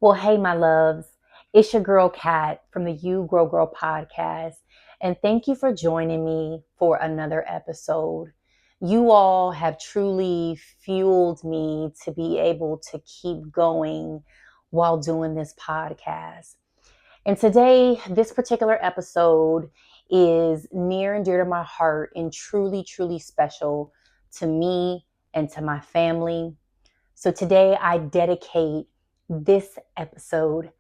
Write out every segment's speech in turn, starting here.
Well, hey, my loves, it's your girl Kat from the You Grow Gurl Podcast, and thank you for joining me for another episode. You all have truly fueled me to be able to keep going while doing this podcast. And today, this particular episode is near and dear to my heart and truly, truly special to me and to my family. So today, I dedicate this episode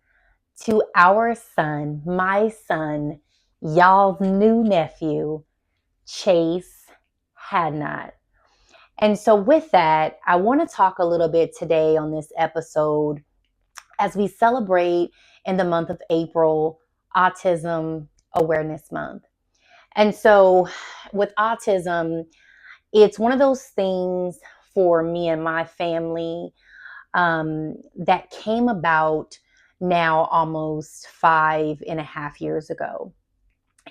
to our son, my son, y'all's new nephew, Chase Hadnot. And so, with that, I want to talk a little bit today on this episode as we celebrate in the month of April, Autism Awareness Month. And so, with autism, it's one of those things for me and my family that came about now almost 5.5 years ago.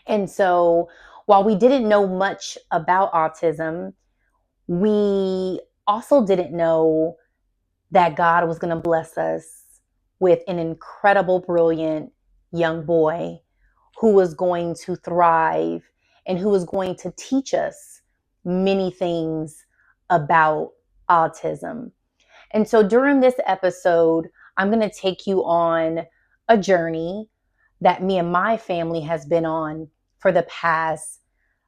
And so while we didn't know much about autism, we also didn't know that God was going to bless us with an incredible, brilliant young boy who was going to thrive and who was going to teach us many things about autism. And so during this episode, I'm going to take you on a journey that me and my family has been on for the past,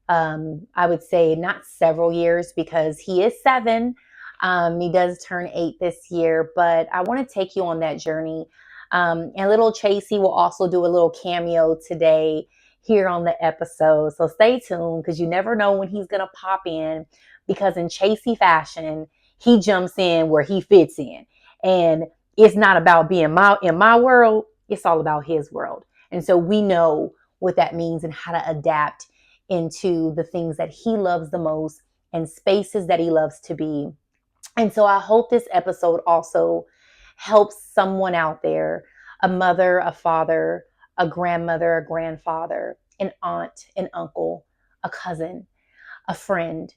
I would say not several years because he is 7. He does turn 8 this year, but I want to take you on that journey. And little Chasey will also do a little cameo today here on the episode. So stay tuned because you never know when he's going to pop in, because in Chasey fashion, he jumps in where he fits in. And it's not about being in my world. It's all about his world. And so we know what that means and how to adapt into the things that he loves the most and spaces that he loves to be. And so I hope this episode also helps someone out there, a mother, a father, a grandmother, a grandfather, an aunt, an uncle, a cousin, a friend.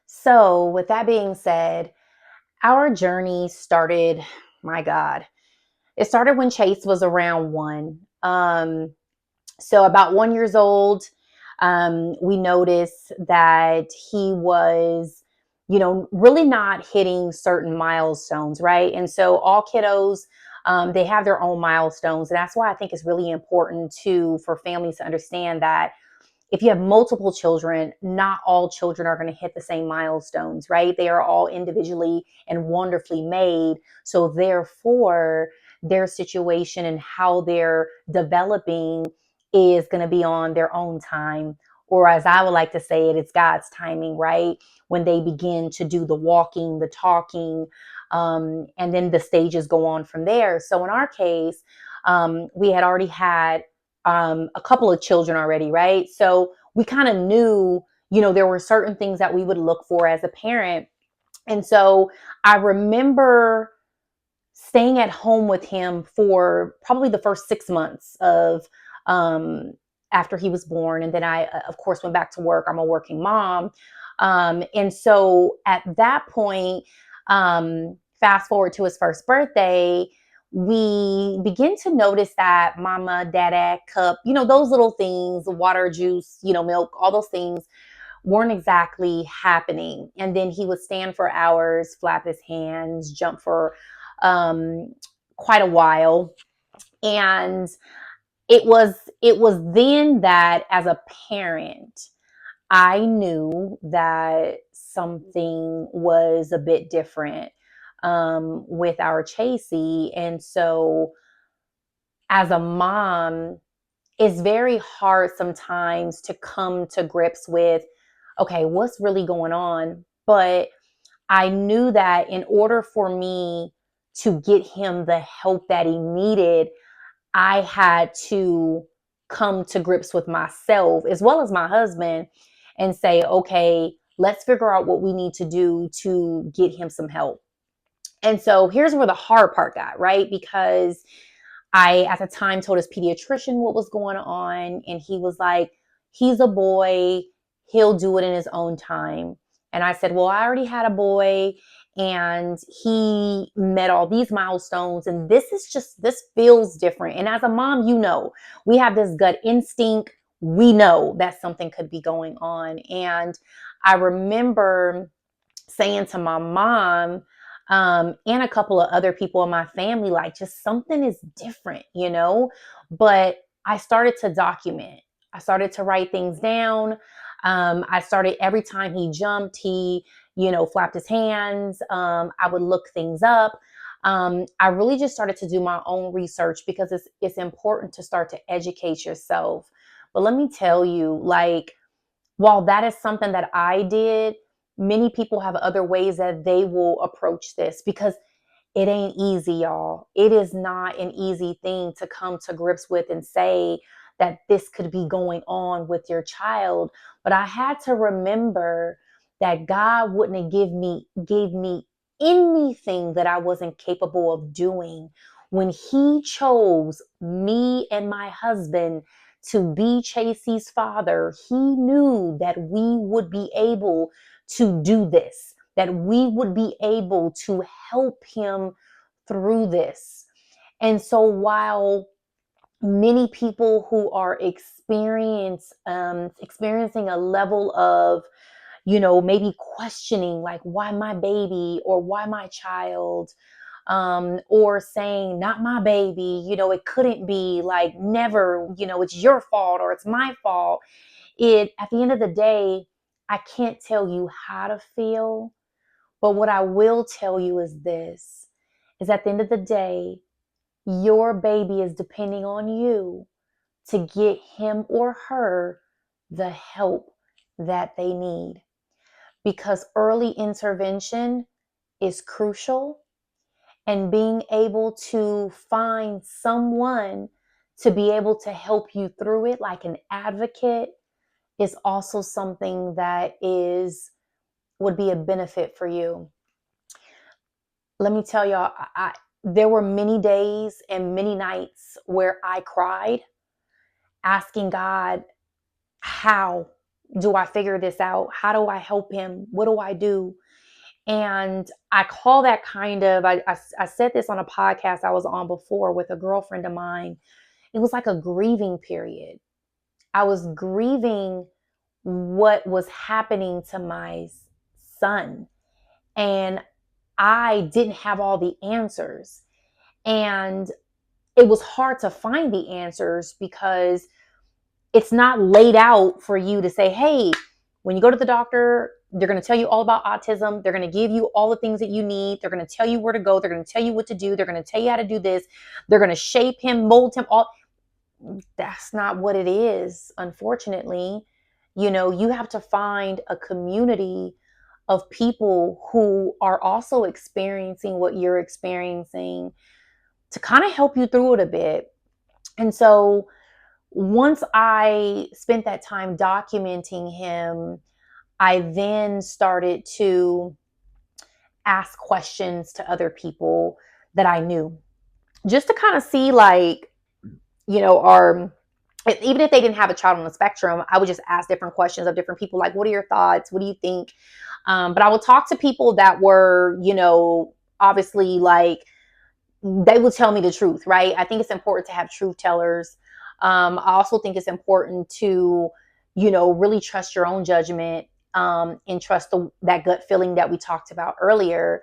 So with that being said, our journey started, my God, it started when Chase was around 1. So about 1 year old, we noticed that he was, really not hitting certain milestones, right? And so all kiddos, they have their own milestones. And that's why I think it's really important for families to understand that if you have multiple children, not all children are going to hit the same milestones, right? They are all individually and wonderfully made. So therefore, their situation and how they're developing is going to be on their own time. Or as I would like to say it, it's God's timing, right? When they begin to do the walking, the talking, and then the stages go on from there. So in our case, we had already had a couple of children already, right? So we kind of knew, there were certain things that we would look for as a parent. And so I remember staying at home with him for probably the first 6 months of after he was born. And then I, of course, went back to work. I'm a working mom. And so at that point, fast forward to his first birthday, we begin to notice that mama, dada, cup, those little things, water, juice, milk, all those things weren't exactly happening. And then he would stand for hours, flap his hands, jump for quite a while. And it was then that as a parent, I knew that something was a bit different with our Chasey. And so as a mom, it's very hard sometimes to come to grips with, okay, what's really going on? But I knew that in order for me to get him the help that he needed, I had to come to grips with myself as well as my husband and say, okay, let's figure out what we need to do to get him some help. And so here's where the hard part got, right? Because I, at the time, told his pediatrician what was going on. And he was like, he's a boy. He'll do it in his own time. And I said, well, I already had a boy and he met all these milestones, and this feels different. And as a mom, we have this gut instinct. We know that something could be going on. And I remember saying to my mom, and a couple of other people in my family, like, just something is different, But I started to document. I started to write things down. I started, every time he jumped, he, flapped his hands. I would look things up. I really just started to do my own research, because it's important to start to educate yourself. But let me tell you, like, while that is something that I did, many people have other ways that they will approach this, because it ain't easy, y'all. It is not an easy thing to come to grips with and say that this could be going on with your child. But I had to remember that God wouldn't have gave me anything that I wasn't capable of doing. When he chose me and my husband to be Chasey's father, he knew that we would be able to do this, that we would be able to help him through this. And so while many people who are experiencing a level of, maybe questioning, like, why my baby, or why my child, or saying, not my baby, it couldn't be, like, never, it's your fault or it's my fault. At the end of the day, I can't tell you how to feel, but what I will tell you is this, is at the end of the day, your baby is depending on you to get him or her the help that they need, because early intervention is crucial, and being able to find someone to be able to help you through it, like an advocate, is also something that would be a benefit for you. Let me tell y'all, there were many days and many nights where I cried, asking God, how do I figure this out? How do I help him? What do I do? And I call that kind of, I said this on a podcast I was on before with a girlfriend of mine. It was like a grieving period. I was grieving what was happening to my son. And I didn't have all the answers. And it was hard to find the answers, because it's not laid out for you to say, hey, when you go to the doctor, they're going to tell you all about autism. They're going to give you all the things that you need. They're going to tell you where to go. They're going to tell you what to do. They're going to tell you how to do this. They're going to shape him, mold him. That's not what it is, unfortunately. You have to find a community of people who are also experiencing what you're experiencing, to kind of help you through it a bit. And so once I spent that time documenting him, I then started to ask questions to other people that I knew, just to kind of see, like, even if they didn't have a child on the spectrum, I would just ask different questions of different people, like, what are your thoughts? What do you think? But I would talk to people that were, obviously, like, they will tell me the truth, right? I think it's important to have truth tellers. I also think it's important to, really trust your own judgment, and trust that gut feeling that we talked about earlier.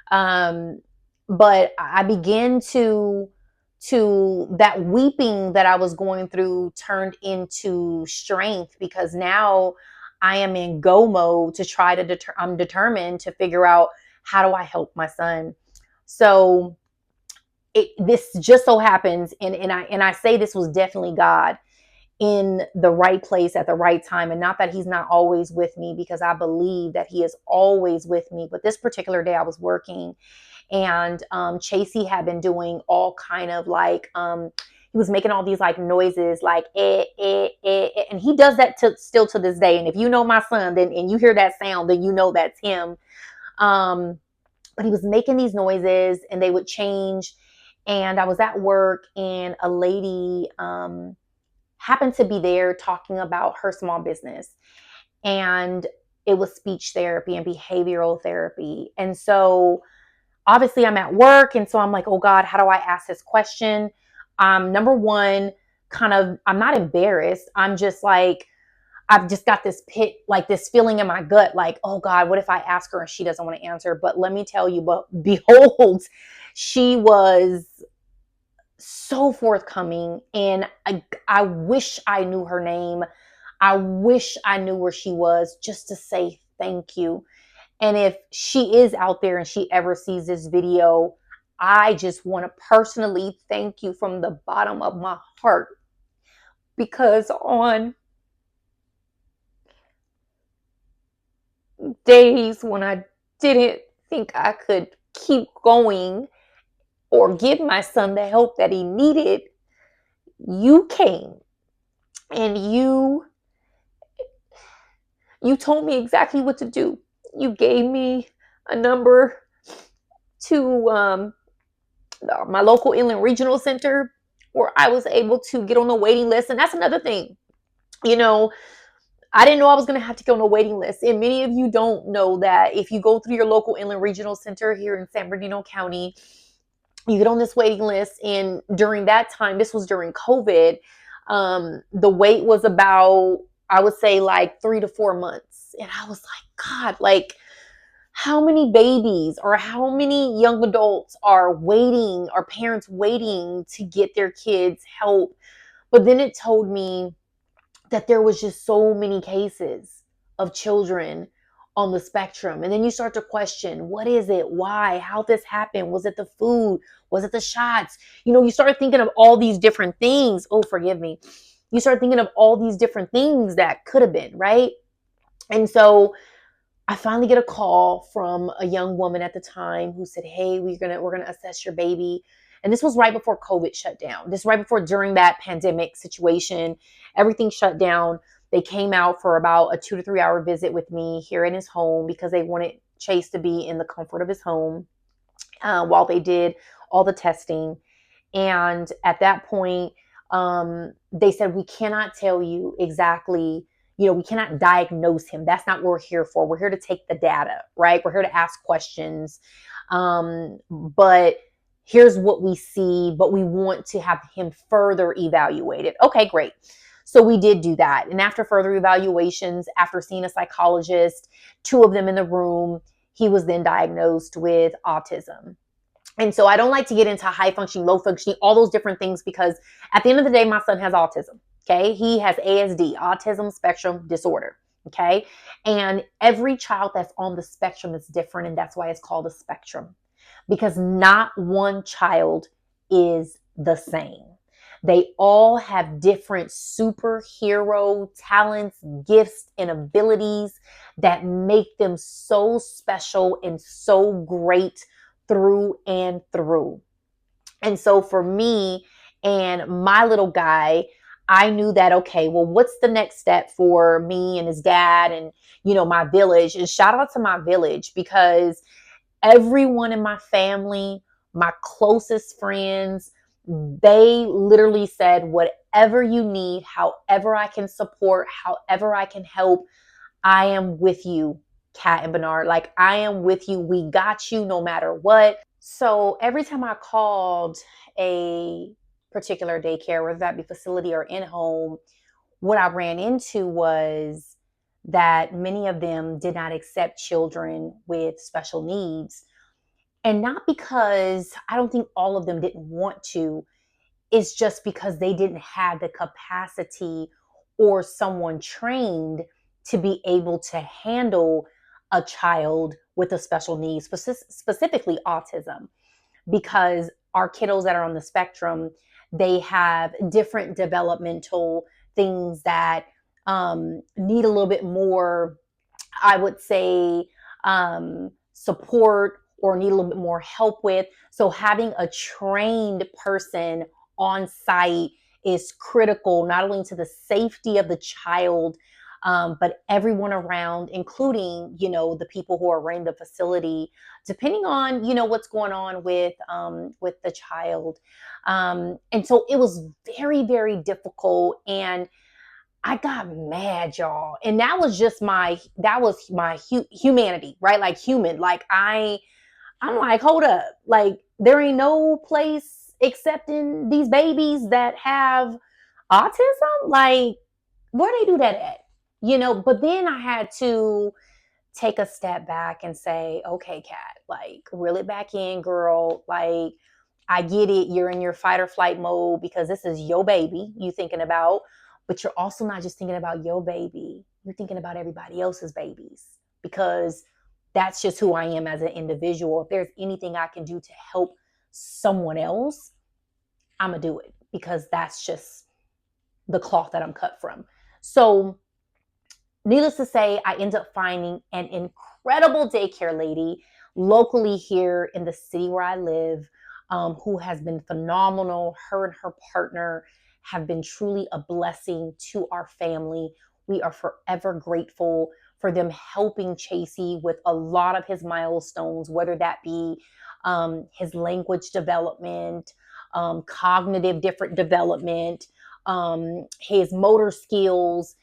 But I began to that weeping that I was going through turned into strength, because now I am in go mode to try to I'm determined to figure out, how do I help my son? So this just so happens, and I say this was definitely God in the right place at the right time. And not that he's not always with me, because I believe that he is always with me. But this particular day I was working, and Chasey had been doing all kind of, like, he was making all these, like, noises, like, and he does that still to this day. And if you know my son, then, and you hear that sound, then you know that's him. But he was making these noises, and they would change. And I was at work, and a lady happened to be there talking about her small business. And it was speech therapy and behavioral therapy. And so obviously I'm at work. And so I'm like, oh God, how do I ask this question? Number one, I'm not embarrassed. I'm just like, I've just got this pit, like this feeling in my gut, like, oh God, what if I ask her and she doesn't want to answer? But let me tell you, but behold, she was so forthcoming. And I wish I knew her name. I wish I knew where she was just to say thank you. And if she is out there and she ever sees this video, I just want to personally thank you from the bottom of my heart, because on days when I didn't think I could keep going or give my son the help that he needed, you came and you told me exactly what to do. You gave me a number to my local inland regional center where I was able to get on the waiting list. And that's another thing. You know, I didn't know I was going to have to get on a waiting list. And many of you don't know that if you go through your local inland regional center here in San Bernardino County, you get on this waiting list. And during that time, this was during COVID, the wait was about, I would say, like 3 to 4 months. And I was like, God, like, how many babies or how many young adults are waiting, are parents waiting to get their kids help? But then it told me that there was just so many cases of children on the spectrum. And then you start to question, what is it? Why? How this happened? Was it the food? Was it the shots? You start thinking of all these different things. Oh, forgive me. You start thinking of all these different things that could have been, right? And so I finally get a call from a young woman at the time who said, hey, we're gonna assess your baby. And this was right before COVID shut down. This is right before, during that pandemic situation, everything shut down. They came out for about a 2 to 3 hour visit with me here in his home because they wanted Chase to be in the comfort of his home while they did all the testing. And at that point, they said, we cannot tell you exactly, we cannot diagnose him. That's not what we're here for. We're here to take the data, right? We're here to ask questions. But here's what we see, but we want to have him further evaluated. Okay, great. So we did do that. And after further evaluations, after seeing a psychologist, 2 of them in the room, he was then diagnosed with autism. And so I don't like to get into high functioning, low functioning, all those different things, because at the end of the day, my son has autism. Okay. He has ASD, autism spectrum disorder. Okay. And every child that's on the spectrum is different. And that's why it's called a spectrum, because not one child is the same. They all have different superhero talents, gifts, and abilities that make them so special and so great through and through. And so for me and my little guy, I knew that, okay, well, what's the next step for me and his dad and, my village? And shout out to my village, because everyone in my family, my closest friends, they literally said, whatever you need, however I can support, however I can help, I am with you, Kat and Bernard. Like, I am with you. We got you no matter what. So every time I called a particular daycare, whether that be facility or in-home, what I ran into was that many of them did not accept children with special needs. And not because I don't think all of them didn't want to, it's just because they didn't have the capacity or someone trained to be able to handle a child with a special needs, specifically autism, because our kiddos that are on the spectrum, they have different developmental things that need a little bit more, I would say, support, or need a little bit more help with. So having a trained person on site is critical, not only to the safety of the child, but everyone around, including, the people who are running the facility, depending on, what's going on with the child. And so it was very, very difficult. And I got mad, y'all. And that was just my humanity, right? Like human. Like I'm like, hold up. Like there ain't no place accepting these babies that have autism. Like where they do that at? But then I had to take a step back and say, okay, Kat, like reel it back in, girl. Like I get it. You're in your fight or flight mode because this is your baby you thinking about, but you're also not just thinking about your baby. You're thinking about everybody else's babies because that's just who I am as an individual. If there's anything I can do to help someone else, I'm going to do it because that's just the cloth that I'm cut from. So needless to say, I end up finding an incredible daycare lady locally here in the city where I live, who has been phenomenal. Her and her partner have been truly a blessing to our family. We are forever grateful for them helping Chasey with a lot of his milestones, whether that be his language development, cognitive different development, his motor skills,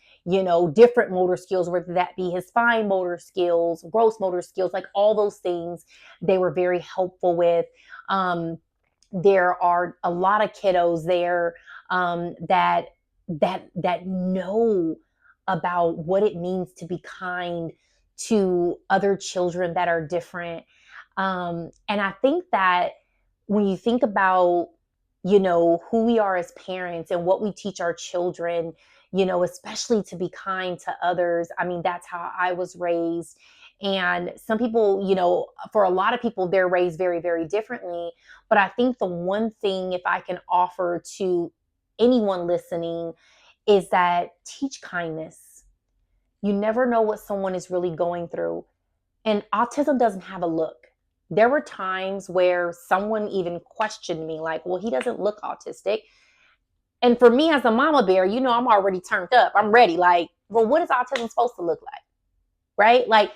different motor skills, whether that be his fine motor skills, gross motor skills, like all those things they were very helpful with. There are a lot of kiddos there that know about what it means to be kind to other children that are different. And I think that when you think about, who we are as parents and what we teach our children, especially to be kind to others. I mean, that's how I was raised. And some people, for a lot of people, they're raised very, very differently. But I think the one thing, if I can offer to anyone listening, is that teach kindness. You never know what someone is really going through. And autism doesn't have a look. There were times where someone even questioned me, like, well, he doesn't look autistic. And for me as a mama bear, I'm already turned up. I'm ready. Like, well, what is autism supposed to look like? Right? Like,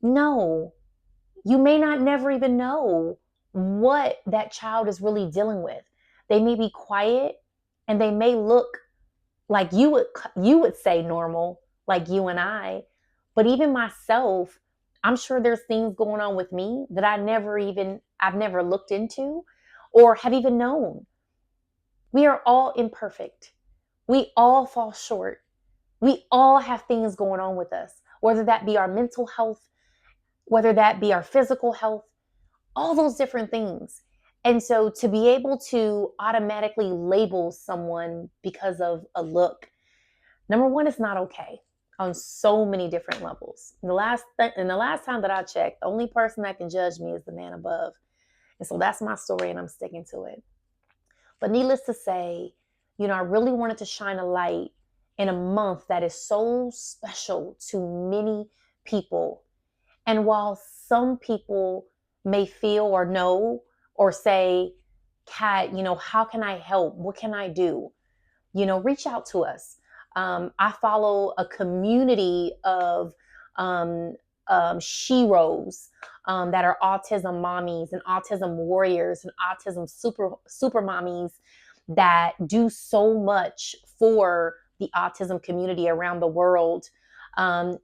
no, you may not never even know what that child is really dealing with. They may be quiet and they may look like you would say normal, like you and I. But even myself, I'm sure there's things going on with me that I've never looked into or have even known. We are all imperfect. We all fall short. We all have things going on with us, whether that be our mental health, whether that be our physical health, all those different things. And so to be able to automatically label someone because of a look, number one, it's not okay on so many different levels. And the last time that I checked, the only person that can judge me is the man above. And so that's my story and I'm sticking to it. But needless to say, I really wanted to shine a light in a month that is so special to many people. And while some people may feel or know or say, Kat, how can I help? What can I do? Reach out to us. I follow a community of sheroes that are autism mommies and autism warriors and autism super mommies that do so much for the autism community around the world.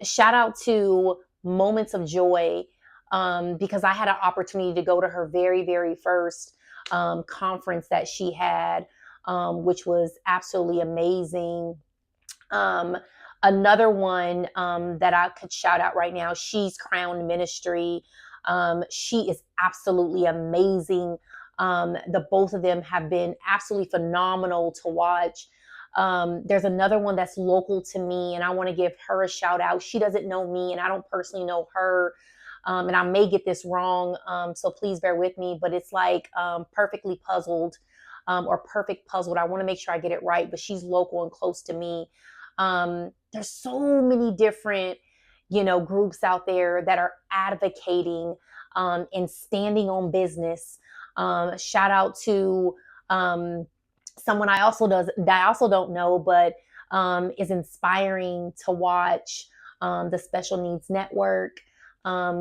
Shout out to Moments of Joy, because I had an opportunity to go to her very, very first conference that she had, which was absolutely amazing. Another one that I could shout out right now, She's Crowned Ministry. She is absolutely amazing. The both of them have been absolutely phenomenal to watch. There's another one that's local to me, and I want to give her a shout out. She doesn't know me, and I don't personally know her. And I may get this wrong, so please bear with me, but it's like Perfectly Puzzled or Perfect Puzzled. I want to make sure I get it right, but she's local and close to me. There's so many different, groups out there that are advocating and standing on business. Shout out to someone I also don't know, but is inspiring to watch, the Special Needs Network.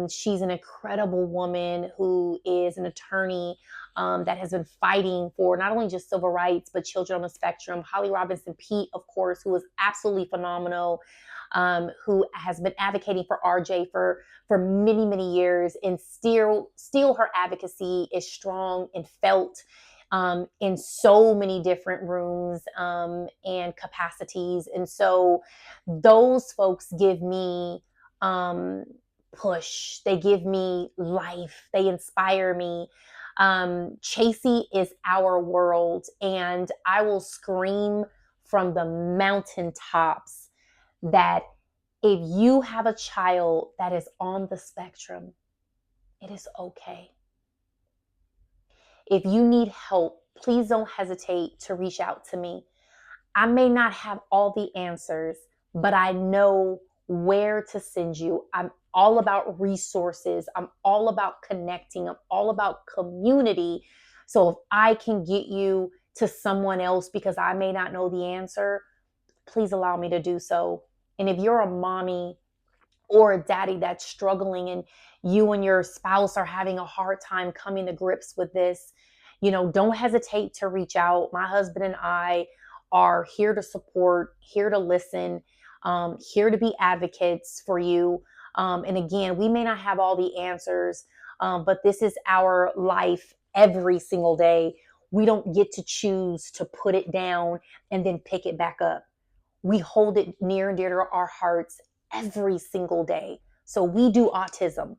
She's an incredible woman who is an attorney that has been fighting for not only just civil rights, but children on the spectrum. Holly Robinson Pete, of course, who is absolutely phenomenal, who has been advocating for RJ for many, many years, and still her advocacy is strong and felt in so many different rooms and capacities. And so those folks give me push. They give me life. They inspire me. Chasey is our world, and I will scream from the mountaintops that if you have a child that is on the spectrum, it is okay. If you need help, please don't hesitate to reach out to me. I may not have all the answers, but I know where to send you. I'm all about resources. I'm all about connecting. I'm all about community. So if I can get you to someone else because I may not know the answer, please allow me to do so. And if you're a mommy or a daddy that's struggling and you and your spouse are having a hard time coming to grips with this, don't hesitate to reach out. My husband and I are here to support, here to listen, here to be advocates for you. And again, we may not have all the answers, but this is our life every single day. We don't get to choose to put it down and then pick it back up. We hold it near and dear to our hearts every single day. So we do autism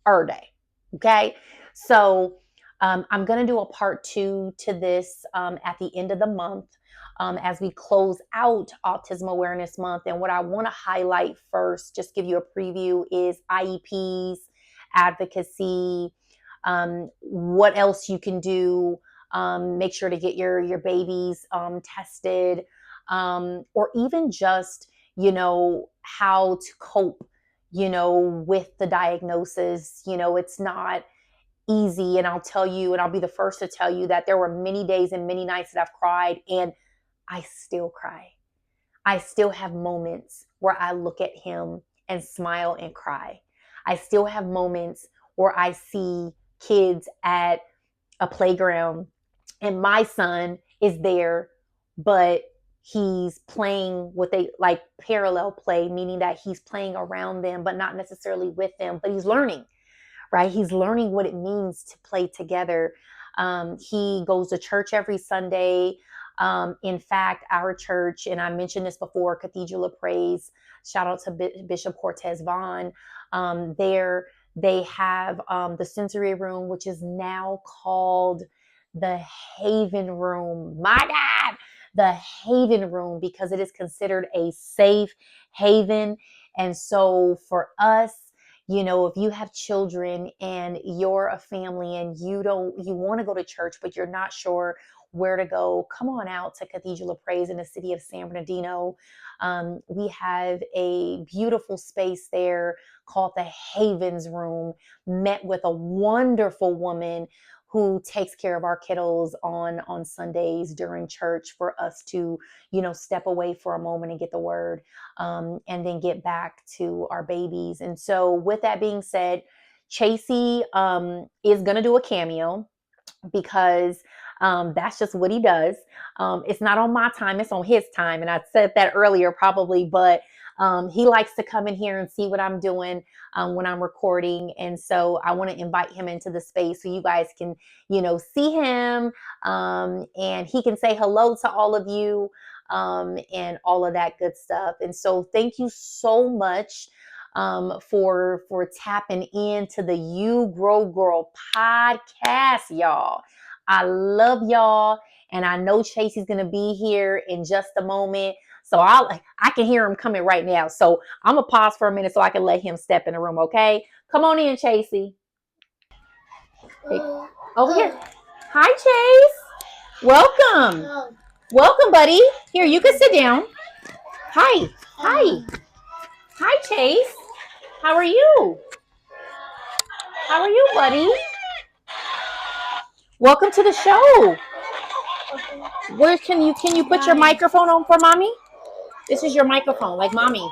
every day. Okay. So I'm going to do a part 2 to this at the end of the month as we close out Autism Awareness Month. And what I want to highlight first, just give you a preview, is IEPs, advocacy, what else you can do. Make sure to get your babies tested, or even just, how to cope, with the diagnosis. It's not easy. And I'll tell you, and I'll be the first to tell you that there were many days and many nights that I've cried, and I still cry. I still have moments where I look at him and smile and cry. I still have moments where I see kids at a playground and my son is there, but he's playing what they like parallel play, meaning that he's playing around them, but not necessarily with them, but he's learning, right? He's learning what it means to play together. He goes to church every Sunday. In fact, our church, and I mentioned this before, Cathedral of Praise, shout out to Bishop Cortez Vaughn. There they have the sensory room, which is now called the Haven Room. My God, the Haven Room, because it is considered a safe haven. And so for us, if you have children and you're a family and you want to go to church, but you're not sure where to go, come on out to Cathedral of Praise in the city of San Bernardino. We have a beautiful space there called the Havens Room, met with a wonderful woman who takes care of our kiddos on Sundays during church for us to, step away for a moment and get the word, and then get back to our babies. And so with that being said, Chasey is going to do a cameo because that's just what he does. It's not on my time, it's on his time. And I said that earlier probably, but he likes to come in here and see what I'm doing when I'm recording. And so I want to invite him into the space so you guys can, see him, and he can say hello to all of you, and all of that good stuff. And so thank you so much for tapping into the You Grow Gurl podcast, y'all. I love y'all, and I know Chasey's gonna be here in just a moment. So I can hear him coming right now. So I'm gonna pause for a minute so I can let him step in the room. Okay, come on in, Chasey. Hey, over here. Hi, Chase. Welcome. Welcome, buddy. Here, you can sit down. Hi. Hi. Hi, Chase. How are you? How are you, buddy? Welcome to the show. Where can you put your microphone on for mommy? This is your microphone, like mommy.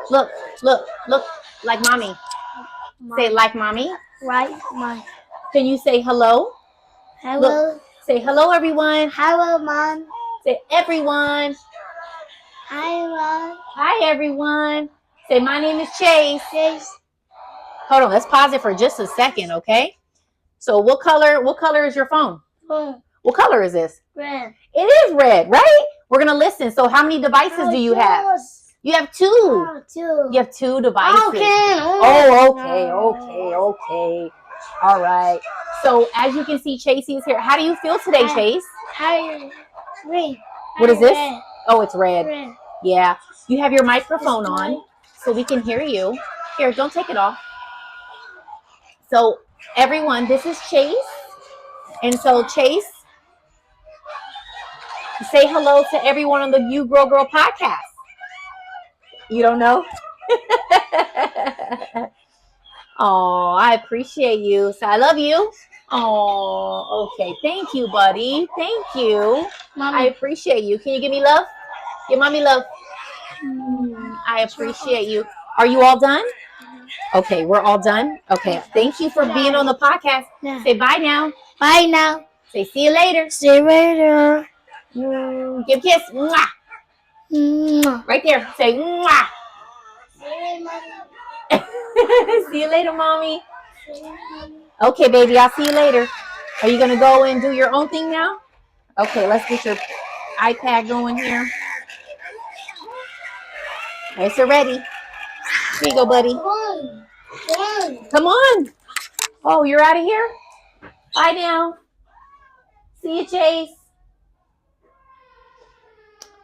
Look, like mommy. Say like mommy. Right, mommy. Can you say hello? Hello. Look, say hello, everyone. Hello, Mom. Say everyone. Hi, Mom. Hi, everyone. Say my name is Chase. Chase. Hold on, let's pause it for just a second, okay? So what color is your phone? What color is this? Red. It is red, right? We're going to listen. So how many devices do you have? You have two. Two. You have two devices. Okay. Okay. All right. So as you can see, Chasey is here. How do you feel today, Chase? Red. What is this? Red. Oh, it's red. Red. Yeah. You have your microphone on so we can hear you. Here, don't take it off. So everyone, this is Chase. And so Chase, say hello to everyone on the You Grow Gurl Podcast. You don't know? Oh, I appreciate you. So I love you. Oh, okay. Thank you, buddy. Thank you. Mommy. I appreciate you. Can you give me love? Give mommy love. I appreciate you. Are you all done? Okay, we're all done. Okay. Thank you for being on the podcast. Say bye now. Bye now. Say see you later. See you later. Give a kiss. Mwah. Right there. Say mwah. See you later, mommy. Okay, baby, I'll see you later. Are you going to go and do your own thing now? Okay, let's get your iPad going here. Nice and ready. Here you go, buddy. Come on. Oh, you're out of here? Bye now. See you, Chase.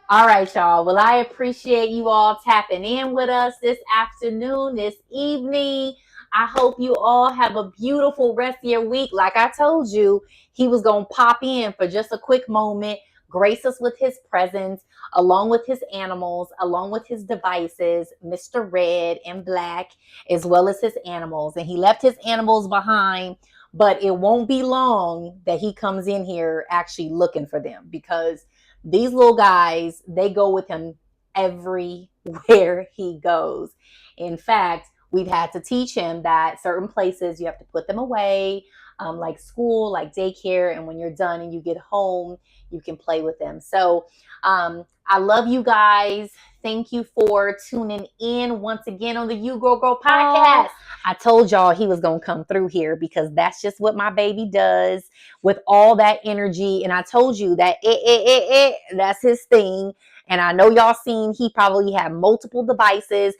All right, y'all. Well, I appreciate you all tapping in with us this afternoon, this evening. I hope you all have a beautiful rest of your week. Like I told you, he was going to pop in for just a quick moment, grace us with his presence, along with his animals, along with his devices, Mr. Red and Black, as well as his animals. And he left his animals behind, but it won't be long that he comes in here actually looking for them, because these little guys, they go with him everywhere he goes. In fact, we've had to teach him that certain places you have to put them away, like school, like daycare. And when you're done and you get home, you can play with them. So I love you guys. Thank you for tuning in once again on the You Grow Gurl Podcast. I told y'all he was going to come through here because that's just what my baby does with all that energy. And I told you that that's his thing. And I know y'all seen he probably had multiple devices.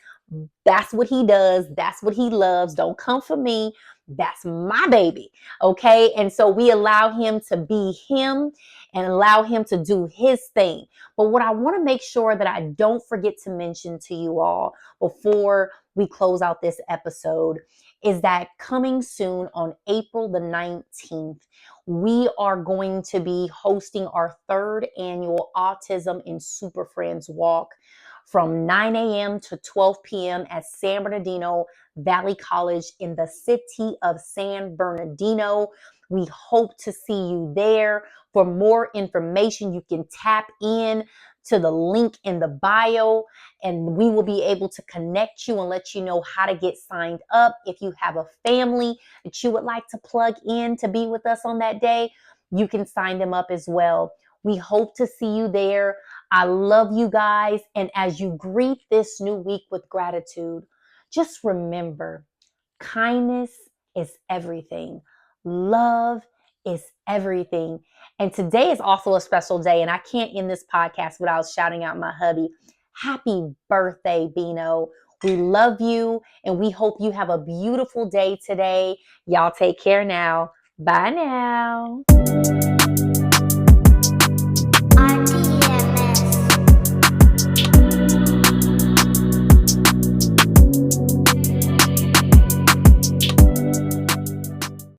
That's what he does. That's what he loves. Don't come for me. That's my baby. Okay. And so we allow him to be him and allow him to do his thing. But what I want to make sure that I don't forget to mention to you all before we close out this episode is that coming soon on April the 19th, we are going to be hosting our third annual Autism and Super Friends Walk from 9 a.m. to 12 p.m. at San Bernardino Valley College in the city of San Bernardino. We hope to see you there. For more information, you can tap in to the link in the bio, and we will be able to connect you and let you know how to get signed up. If you have a family that you would like to plug in to be with us on that day, you can sign them up as well. We hope to see you there. I love you guys. And as you greet this new week with gratitude, just remember, kindness is everything. Love is everything. And today is also a special day. And I can't end this podcast without shouting out my hubby. Happy birthday, Bino. We love you. And we hope you have a beautiful day today. Y'all take care now. Bye now.